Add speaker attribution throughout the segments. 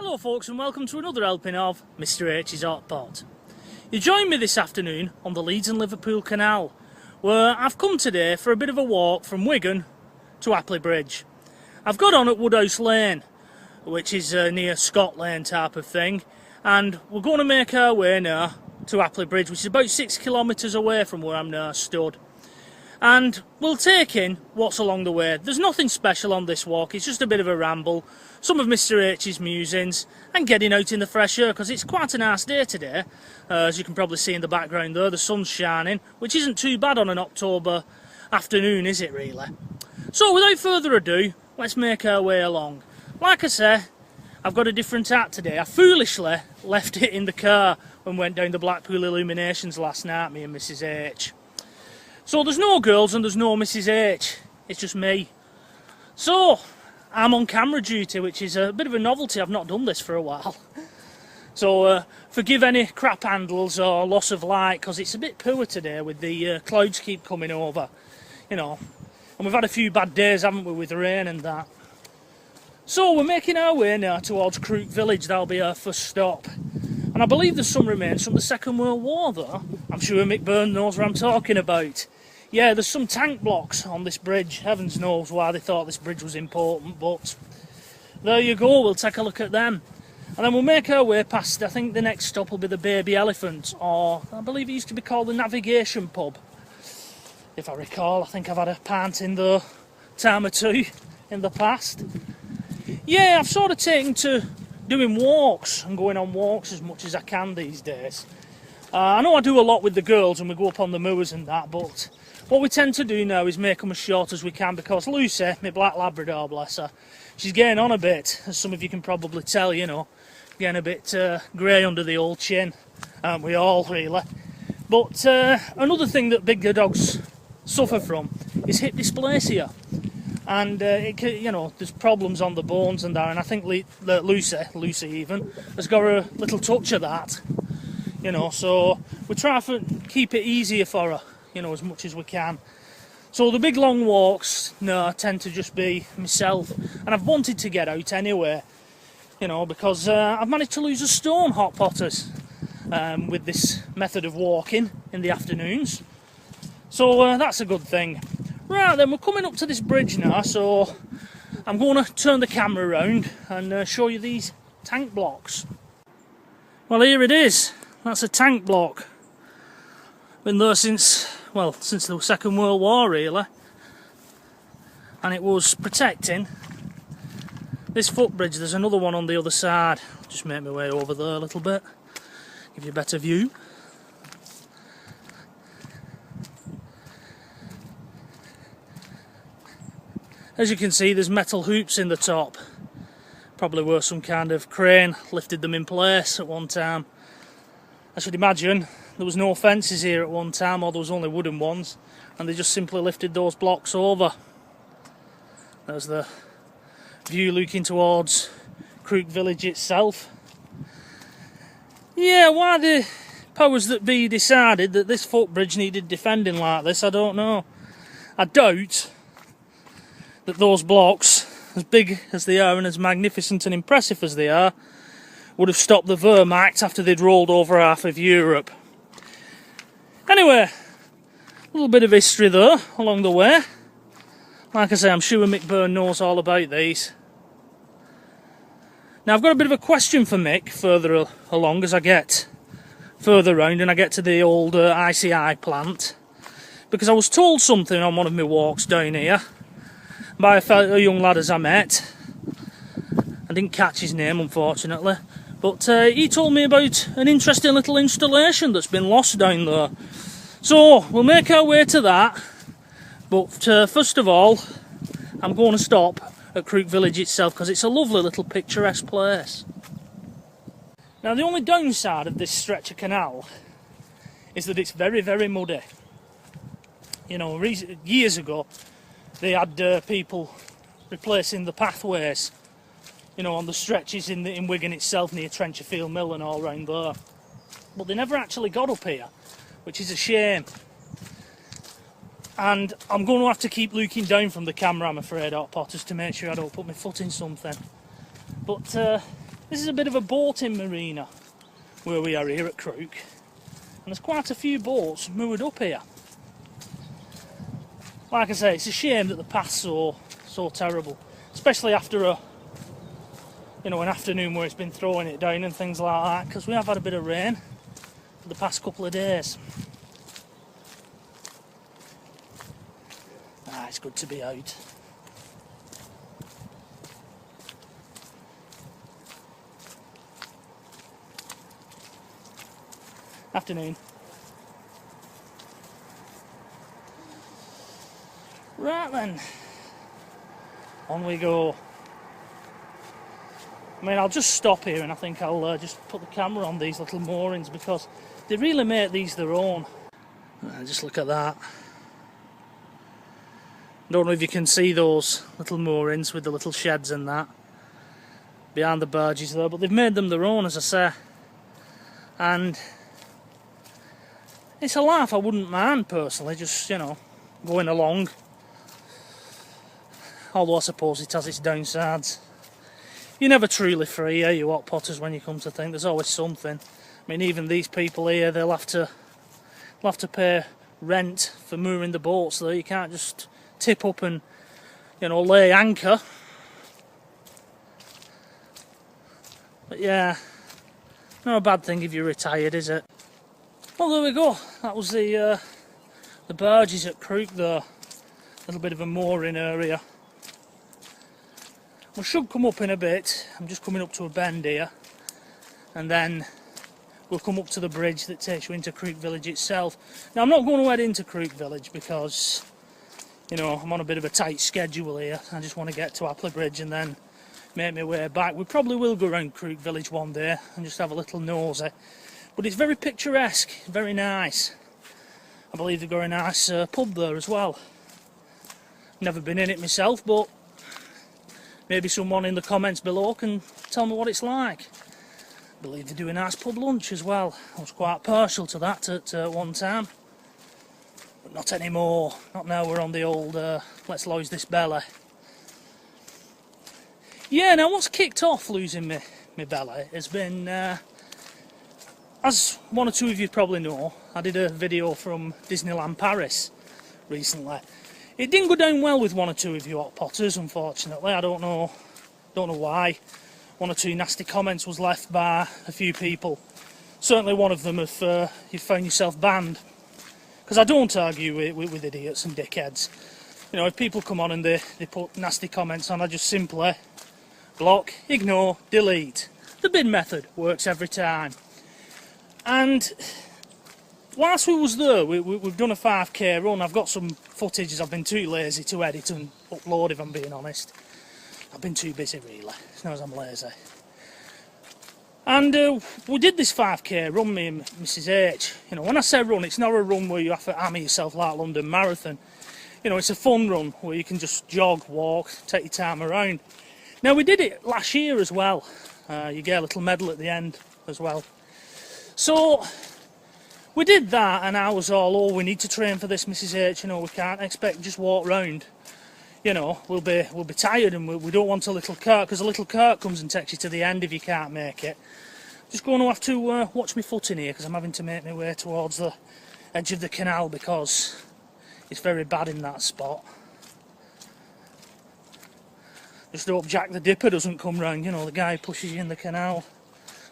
Speaker 1: Hello folks, and welcome to another helping of Mr H's Hot Pot. You join me this afternoon on the Leeds and Liverpool Canal, where I've come today for a bit of a walk from Wigan to Appley Bridge. I've got on at Woodhouse Lane, which is near Scott Lane type of thing, and we're going to make our way now to Appley Bridge, which is about 6 kilometres away from where I'm now stood. And we'll take in what's along the way. There's nothing special on this walk, it's just a bit of a ramble, some of Mr H's musings, and getting out in the fresh air, because it's quite a nice day today. As you can probably see in the background there, the sun's shining, which isn't too bad on an October afternoon, is it really? So without further ado, let's make our way along. Like I say, I've got a different hat today. I foolishly left it in the car when we went down the Blackpool Illuminations last night, me and Mrs H. So there's no girls and there's no Mrs H, it's just me. So, I'm on camera duty, which is a bit of a novelty. I've not done this for a while. So, forgive any crap handles or loss of light, because it's a bit poor today with the clouds keep coming over, you know. And we've had a few bad days, haven't we, with the rain and that. So, we're making our way now towards Crook Village. That'll be our first stop. And I believe there's some remains from the Second World War, though. I'm sure Mick Byrne knows what I'm talking about. Yeah, there's some tank blocks on this bridge. Heavens knows why they thought this bridge was important, but there you go, we'll take a look at them. And then we'll make our way past, I think the next stop will be the Baby Elephant, or I believe it used to be called the Navigation Pub. If I recall, I think I've had a pint in there time or two in the past. Yeah, I've sort of taken to doing walks and going on walks as much as I can these days. I know I do a lot with the girls and we go up on the moors and that, but what we tend to do now is make them as short as we can, because Lucy, my black Labrador, bless her, she's getting on a bit, as some of you can probably tell, you know, getting a bit grey under the old chin, aren't we all, really? But another thing that bigger dogs suffer from is hip dysplasia, and you know, there's problems on the bones and that, and I think Lucy even, has got a little touch of that, you know, so we try to keep it easier for her, you know, as much as we can. So the big long walks, no, tend to just be myself, and I've wanted to get out anyway, you know, because I've managed to lose a stone, hot potters, with this method of walking in the afternoons. So that's a good thing. Right then, we're coming up to this bridge now, so I'm going to turn the camera around and show you these tank blocks. Well, here it is. That's a tank block. Been there since, well, since the Second World War, really. And it was protecting this footbridge. There's another one on the other side. Just make my way over there a little bit, give you a better view. As you can see, there's metal hoops in the top. Probably where some kind of crane lifted them in place at one time. I should imagine there was no fences here at one time, or there was only wooden ones, and they just simply lifted those blocks over. There's the view looking towards Crook Village itself. Yeah, why the powers that be decided that this footbridge needed defending like this, I don't know. I doubt that those blocks, as big as they are and as magnificent and impressive as they are, would have stopped the Wehrmacht after they'd rolled over half of Europe. Anyway, a little bit of history there along the way. Like I say, I'm sure Mick Byrne knows all about these. Now I've got a bit of a question for Mick further along as I get further round and I get to the old ICI plant, because I was told something on one of my walks down here by a young lad as I met. I didn't catch his name, unfortunately, but he told me about an interesting little installation that's been lost down there. So we'll make our way to that, but first of all I'm going to stop at Crook Village itself, because it's a lovely little picturesque place. Now the only downside of this stretch of canal is that it's very, very muddy. You know, years ago they had people replacing the pathways, you know, on the stretches in Wigan itself, near Trencherfield Mill and all round there. But they never actually got up here, which is a shame. And I'm going to have to keep looking down from the camera, I'm afraid, hot potters, to make sure I don't put my foot in something. But This is a bit of a boating marina where we are here at Crook, and there's quite a few boats moored up here. Like I say, it's a shame that the path's so terrible, especially after an afternoon where it's been throwing it down and things like that, because we have had a bit of rain for the past couple of days. It's good to be out. Afternoon. Right then, on we go. I mean, I'll just stop here and I think I'll just put the camera on these little moorings because they really make these their own. Just look at that. Don't know if you can see those little moorings with the little sheds and that behind the barges there, but they've made them their own, as I say. And it's a laugh I wouldn't mind personally, just, going along. Although I suppose it has its downsides. You're never truly free, are you, hot potters, when you come to think? There's always something. I mean, even these people here, they'll have to pay rent for mooring the boats though. You can't just tip up and, lay anchor. But yeah, not a bad thing if you're retired, is it? Well, there we go. That was the barges at Crook there. A little bit of a mooring area. We should come up in a bit. I'm just coming up to a bend here, and then we'll come up to the bridge that takes you into Crook Village itself. Now, I'm not going to head into Crook Village because, I'm on a bit of a tight schedule here. I just want to get to Appley Bridge and then make my way back. We probably will go around Crook Village one day and just have a little nosy. But it's very picturesque, very nice. I believe they've got a nice pub there as well. Never been in it myself, but maybe someone in the comments below can tell me what it's like. I believe they do a nice pub lunch as well. I was quite partial to that at one time. But not anymore. Not now we're on the old let's lose this belly. Yeah, now what's kicked off losing my belly has been, as one or two of you probably know, I did a video from Disneyland Paris recently. It didn't go down well with one or two of you hot potters, unfortunately. I don't know why. One or two nasty comments was left by a few people. Certainly one of them if you found yourself banned. Because I don't argue with idiots and dickheads. If people come on and they put nasty comments on, I just simply block, ignore, delete. The bin method works every time. And whilst we was there, we've done a 5k run. I've got some footage as I've been too lazy to edit and upload, if I'm being honest. I've been too busy, really. It's not as I'm lazy. And we did this 5k run, me and Mrs H. When I say run, it's not a run where you have to hammer yourself like London Marathon. It's a fun run where you can just jog, walk, take your time around. Now, we did it last year as well. You get a little medal at the end as well. So we did that, and I was all, we need to train for this, Mrs H. We can't expect to just walk round. We'll be tired, and we don't want a little cart, because a little cart comes and takes you to the end if you can't make it. Just going to have to watch my foot in here, because I'm having to make my way towards the edge of the canal, because it's very bad in that spot. Just hope Jack the Dipper doesn't come round, the guy who pushes you in the canal.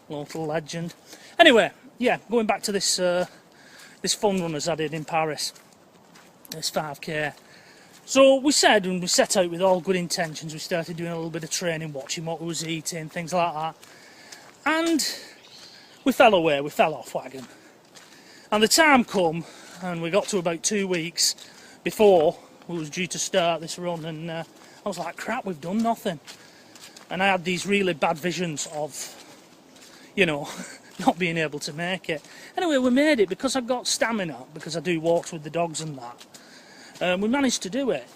Speaker 1: Local legend. Anyway, yeah, going back to this this fun run as I did in Paris. This 5k. So we said, and we set out with all good intentions. We started doing a little bit of training, watching what we was eating, things like that. And we fell away, we fell off wagon. And the time come, and we got to about 2 weeks before we was due to start this run, and I was like, crap, we've done nothing. And I had these really bad visions of, not being able to make it. Anyway, we made it because I've got stamina, because I do walks with the dogs and that. We managed to do it,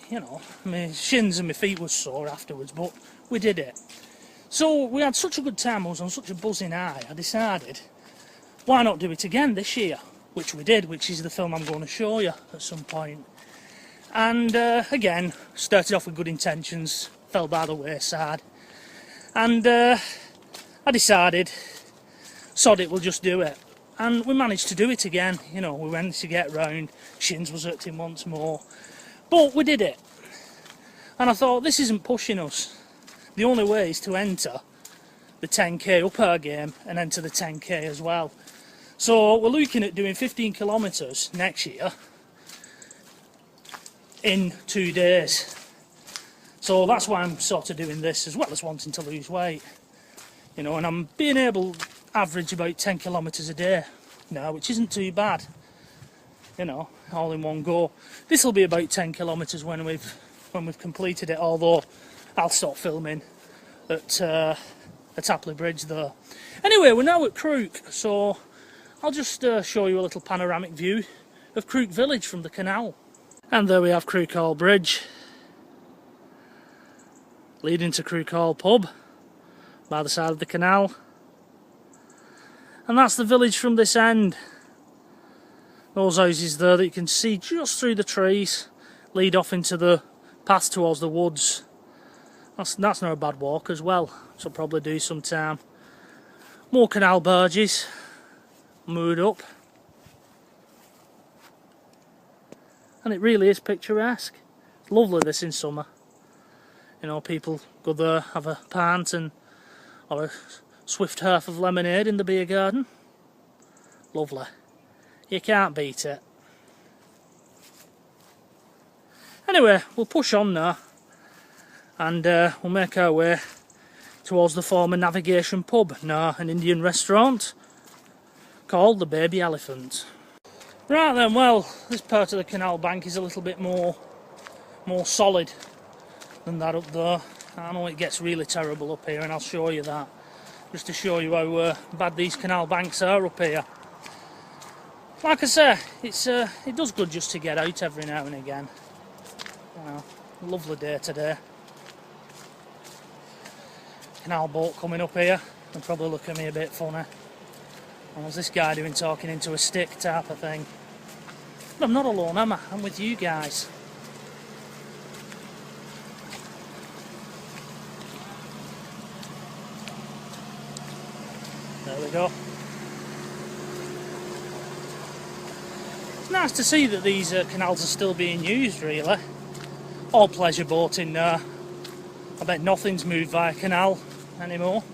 Speaker 1: My shins and my feet were sore afterwards, but we did it. So we had such a good time, I was on such a buzzing high, I decided, why not do it again this year? Which we did, which is the film I'm going to show you at some point. And again, started off with good intentions, fell by the wayside. And I decided, sod it, we'll just do it. And we managed to do it again, you know, we managed to get round, shins was hurting once more. But we did it. And I thought, this isn't pushing us. The only way is to enter the 10k, up our game, and enter the 10k as well. So we're looking at doing 15 kilometres next year in 2 days. So that's why I'm sort of doing this, as well as wanting to lose weight. You know, and I'm being able to average about 10 kilometres a day now, which isn't too bad. You know, all in one go. This will be about 10 kilometres when we've completed it, although I'll stop filming at Apley Bridge though. Anyway, we're now at Crook, so I'll just show you a little panoramic view of Crook village from the canal. And there we have Crook Hall Bridge, leading to Crook Hall pub by the side of the canal. And that's the village from this end. Those houses there that you can see just through the trees lead off into the path towards the woods. That's not a bad walk as well, so I'll probably do sometime. More canal barges moored up. And it really is picturesque. It's lovely this in summer. You know, people go there, have a pint or a swift half of lemonade in the beer garden. Lovely. You can't beat it. Anyway, we'll push on now and we'll make our way towards the former Navigation pub, now an Indian restaurant called the Baby Elephant. Right then, well, this part of the canal bank is a little bit more solid than that up there. I know it gets really terrible up here, and I'll show you that, just to show you how bad these canal banks are up here. Like I say, it does good just to get out every now and again. You know, lovely day today. Canal boat coming up here, and probably look at me a bit funny. And what's this guy doing, talking into a stick type of thing? But I'm not alone, am I? I'm with you guys. There we go. It's nice to see that these canals are still being used, really. All pleasure boating now. I bet nothing's moved via canal anymore.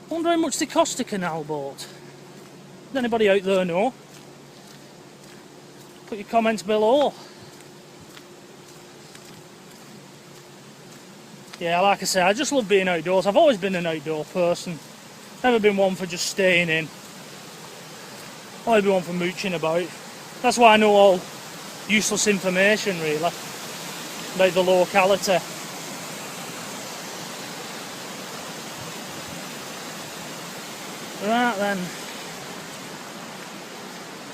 Speaker 1: Wonder how much they cost a canal boat. Does anybody out there know? Put your comments below. Yeah, like I say, I just love being outdoors. I've always been an outdoor person. Never been one for just staying in. Always been one for mooching about. That's why I know all useless information, really, about the locality. Right then,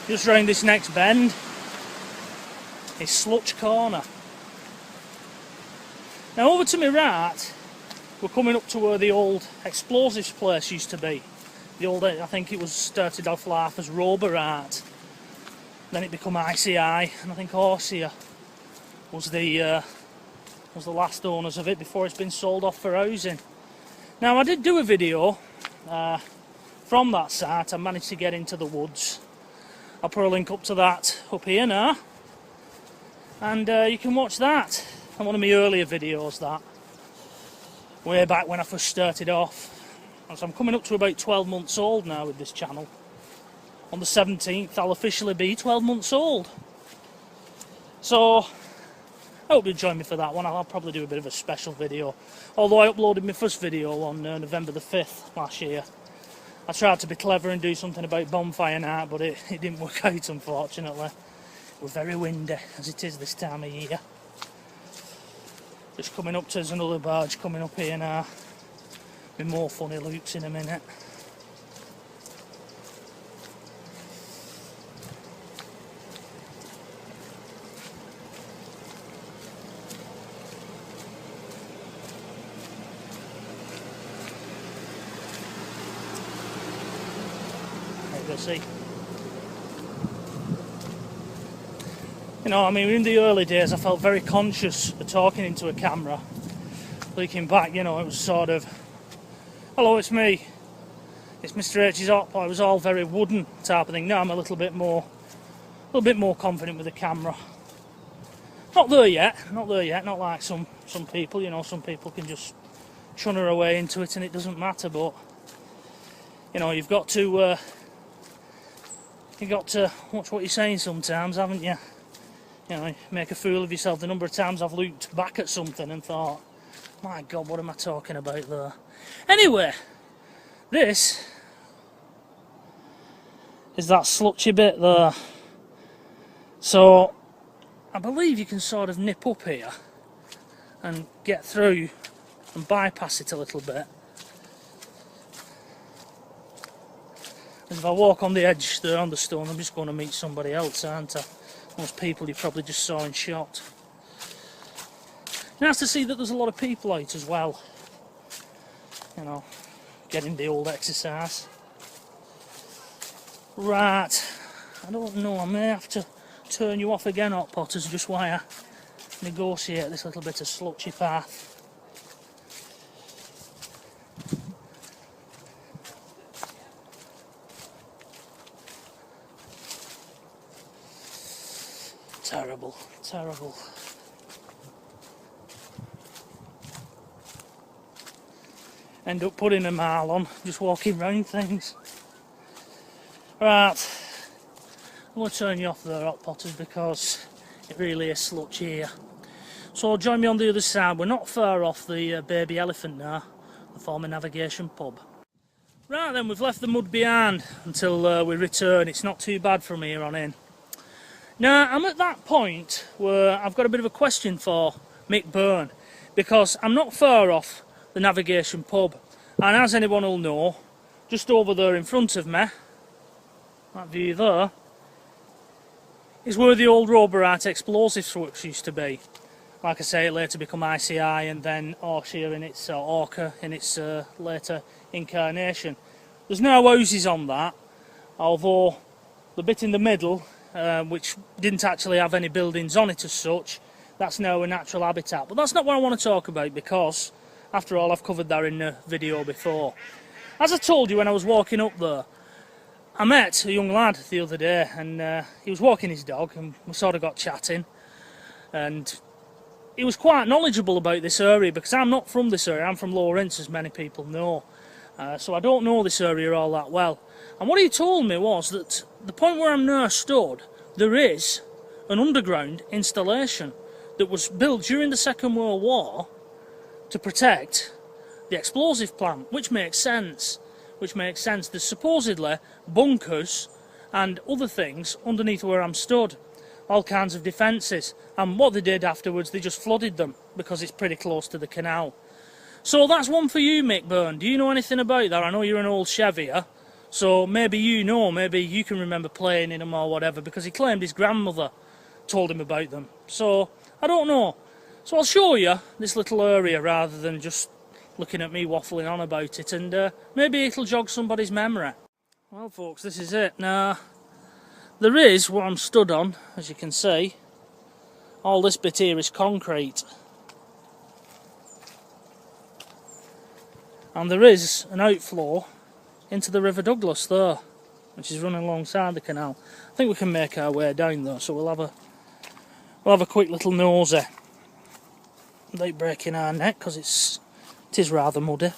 Speaker 1: just round this next bend is Slutch Corner. Now over to my right, we're coming up to where the old explosives place used to be. The old, I think it was started off life as Roborart, then it became ICI, and I think Horsia was the last owners of it before it's been sold off for housing. Now I did do a video from that site. I managed to get into the woods. I'll put a link up to that up here now, and you can watch that. And one of my earlier videos, that way back when I first started off. So I'm coming up to about 12 months old now with this channel. On the 17th I'll officially be 12 months old. So I hope you join me for that one. I'll probably do a bit of a special video. Although I uploaded my first video on November the 5th last year. I tried to be clever and do something about bonfire night, but it didn't work out, unfortunately. It was very windy, as it is this time of year. Just coming up to, there's another barge coming up here now. With more funny loops in a minute. There you go, see. You know, I mean, in the early days I felt very conscious of talking into a camera. leaking back, you know, it was sort of, hello, it's me, it's Mr H's hot pot. It was all very wooden type of thing. Now I'm a little bit more confident with the camera. Not there yet, not like some people, you know, some people can just chunner away into it and it doesn't matter, but you know, you've got to watch what you're saying sometimes, haven't you? You know, make a fool of yourself. The number of times I've looked back at something and thought, my God, what am I talking about there? Anyway, this is that slutchy bit there. So I believe you can sort of nip up here and get through and bypass it a little bit. As if I walk on the edge there on the stone, I'm just going to meet somebody else, aren't I? Most people you probably just saw in shot. Nice to see that there's a lot of people out as well. You know, getting the old exercise. Right, I don't know, I may have to turn you off again, hot potters, just while I negotiate this little bit of slutchy path. Terrible, terrible. End up putting a mile on, just walking round things. Right, I'm going to turn you off there, hot potters, because it really is slutchy here. So join me on the other side. We're not far off the Baby Elephant now, the former navigation pub. Right then, we've left the mud behind until we return. It's not too bad from here on in. Now, I'm at that point where I've got a bit of a question for Mick Byrne, because I'm not far off the navigation pub, and as anyone will know, just over there in front of me, that view there, is where the old Roborite explosives works used to be. Like I say, it later become ICI and then Orca in its later incarnation. There's no houses on that, although the bit in the middle, which didn't actually have any buildings on it as such, that's now a natural habitat. But that's not what I want to talk about, because after all, I've covered that in a video before. As I told you when I was walking up there, I met a young lad the other day, and he was walking his dog, and we sort of got chatting, and he was quite knowledgeable about this area, because I'm not from this area. I'm from Lawrence, as many people know, so I don't know this area all that well. And what he told me was that the point where I'm now stood, there is an underground installation that was built during the Second World War to protect the explosive plant, which makes sense. There's supposedly bunkers and other things underneath where I'm stood, all kinds of defences, and what they did afterwards, they just flooded them because it's pretty close to the canal. So that's one for you, Mick Byrne. Do you know anything about that? I know you're an old Chevier, so maybe you know, maybe you can remember playing in them or whatever, because he claimed his grandmother told him about them. So I don't know. So I'll show you this little area rather than just looking at me waffling on about it, and maybe it'll jog somebody's memory. Well folks, this is it. Now, there is what I'm stood on, as you can see. All this bit here is concrete. And there is an outflow into the River Douglas there, which is running alongside the canal. I think we can make our way down though, so we'll have a quick little nosy without breaking our neck, because it is rather muddy.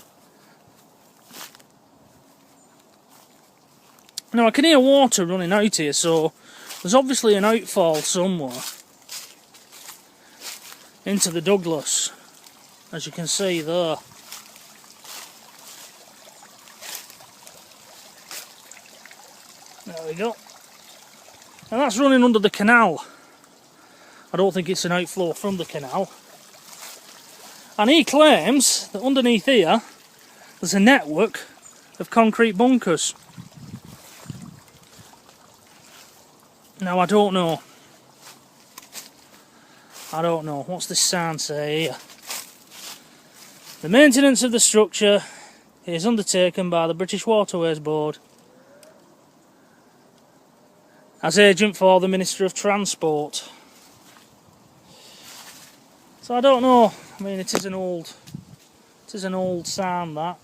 Speaker 1: Now I can hear water running out here, so there's obviously an outfall somewhere into the Douglas, as you can see there. There we go. And that's running under the canal. I don't think it's an outflow from the canal. And he claims that underneath here there's a network of concrete bunkers. Now I don't know. What's this sign say here? The maintenance of the structure is undertaken by the British Waterways Board as agent for the Minister of Transport. So I don't know. I mean, it is an old It is an old sign, that.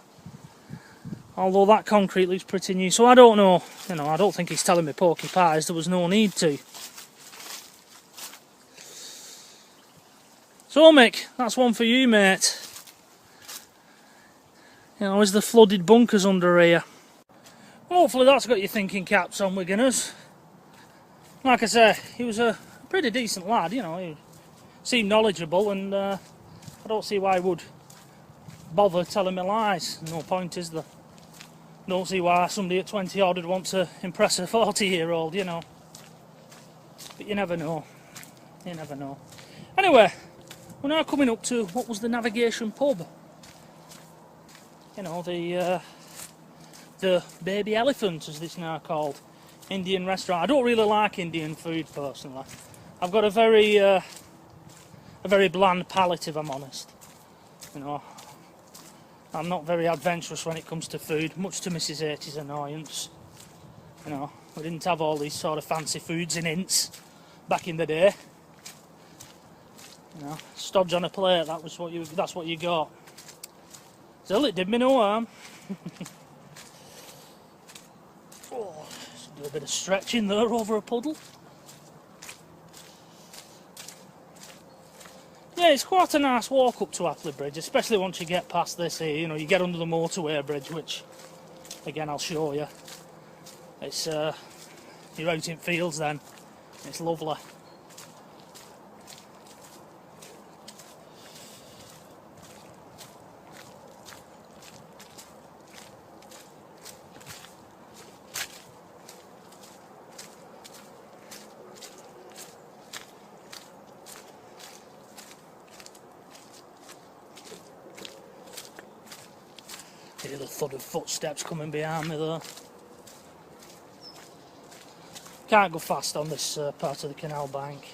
Speaker 1: Although that concrete looks pretty new, so I don't know. You know, I don't think he's telling me porky pies. There was no need to. So Mick, that's one for you, mate. You know, is the flooded bunkers under here? Hopefully that's got your thinking caps on, Wiganers. Like I say, he was a pretty decent lad, you know. He seemed knowledgeable, and I don't see why he would bother telling me lies. No point, is there? Don't see why somebody at 20 odd would want to impress a 40-year-old, you know. But you never know. You never know. Anyway, we're now coming up to what was the Navigation pub. You know, the Baby Elephant, as it's now called. Indian restaurant. I don't really like Indian food personally. I've got a very bland palate, if I'm honest. You know, I'm not very adventurous when it comes to food, much to Mrs H's annoyance. You know, we didn't have all these sort of fancy foods in Ince back in the day. You know, stodge on a plate, that's what you got. Still, it did me no harm. Oh, just do a bit of stretching there over a puddle. Yeah, it's quite a nice walk up to Apley Bridge, especially once you get past this here. You know, you get under the motorway bridge, which, again, I'll show you. It's, you're out in fields then. It's lovely. Hear the thud of footsteps coming behind me though. Can't go fast on this part of the canal bank.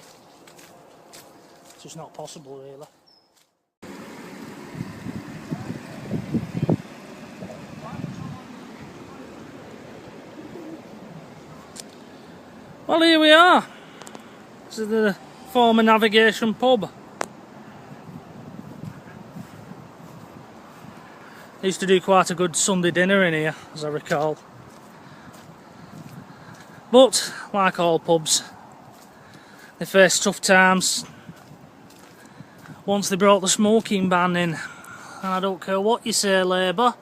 Speaker 1: It's just not possible really. Well, here we are. This is the former Navigation pub. They used to do quite a good Sunday dinner in here, as I recall. But, like all pubs, they faced tough times once they brought the smoking ban in. And I don't care what you say, Labour,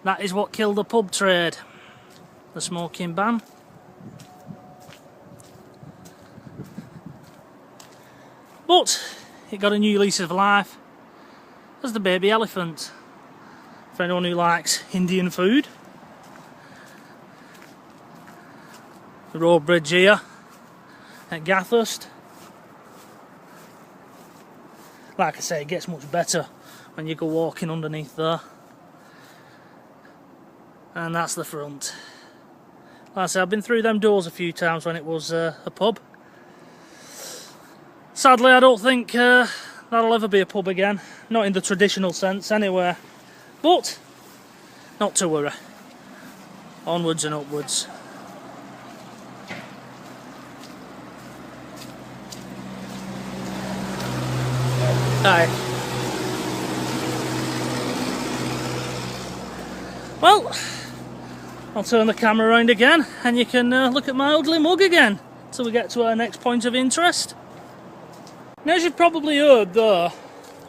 Speaker 1: that is what killed the pub trade. The smoking ban. But it got a new lease of life as the Baby Elephant. For anyone who likes Indian food. The road bridge here at Gathurst. Like I say, it gets much better when you go walking underneath there. And that's the front. Like I say, I've been through them doors a few times when it was a pub. Sadly, I don't think that'll ever be a pub again. Not in the traditional sense, anyway. But, not to worry. Onwards and upwards. Hi. Well, I'll turn the camera around again and you can look at my ugly mug again till we get to our next point of interest. Now, as you've probably heard there,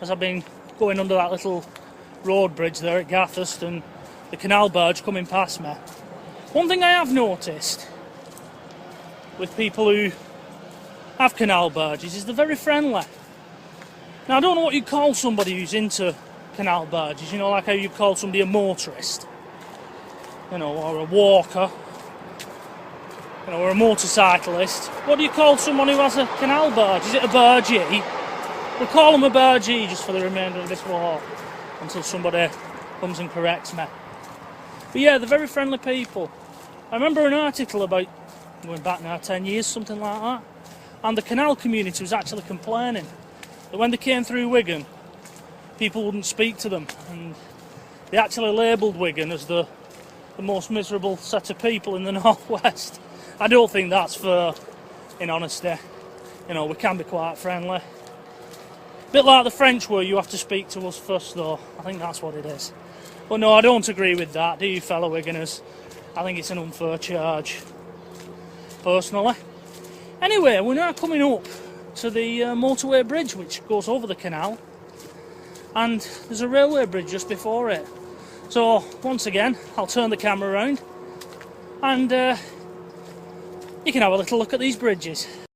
Speaker 1: as I've been going under that little road bridge there at Gathurst and the canal barge coming past me, one thing I have noticed with people who have canal barges is they're very friendly. Now, I don't know what you call somebody who's into canal barges, you know, like how you call somebody a motorist, you know, or a walker, you know, or a motorcyclist. What do you call someone who has a canal barge? Is it a bargee? We'll call them a bargee just for the remainder of this walk, until somebody comes and corrects me. But yeah, they're very friendly people. I remember an article about, going back now 10 years, something like that, and the canal community was actually complaining that when they came through Wigan, people wouldn't speak to them, and they actually labelled Wigan as the most miserable set of people in the northwest. I don't think that's fair, in honesty. You know, we can be quite friendly. Bit like the French were, you have to speak to us first though. I think that's what it is. But no, I don't agree with that, do you fellow Wiganers? I think it's an unfair charge, personally. Anyway, we're now coming up to the motorway bridge which goes over the canal, and there's a railway bridge just before it. So once again, I'll turn the camera around and you can have a little look at these bridges.